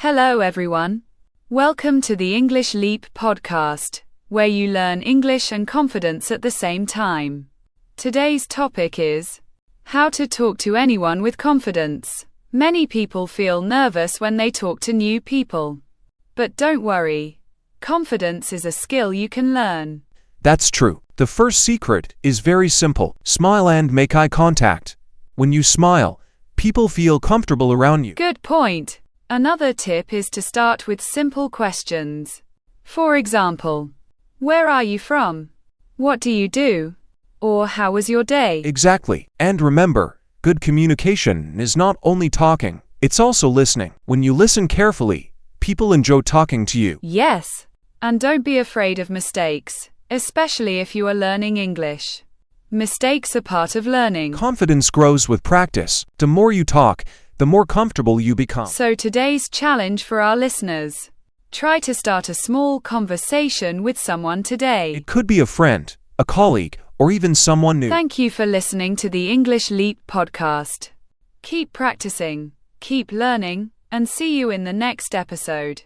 Hello everyone. Welcome to the English Leap podcast, where you learn English and confidence at the same time. Today's topic is how to talk to anyone with confidence. Many people feel nervous when they talk to new people. But don't worry. Confidence is a skill you can learn. That's true. The first secret is very simple. Smile and make eye contact. When you smile, people feel comfortable around you. Good point. Another tip is to start with simple questions. For example, where are you from? What do you do? Or how was your day? Exactly. And remember, good communication is not only talking, it's also listening. When you listen carefully, people enjoy talking to you. Yes. And don't be afraid of mistakes, especially if you are learning English. Mistakes are part of learning. Confidence grows with practice. The more you talk, the more comfortable you become. So today's challenge for our listeners: try to start a small conversation with someone today. It could be a friend, a colleague, or even someone new. Thank you for listening to the English Leap podcast. Keep practicing, keep learning, and see you in the next episode.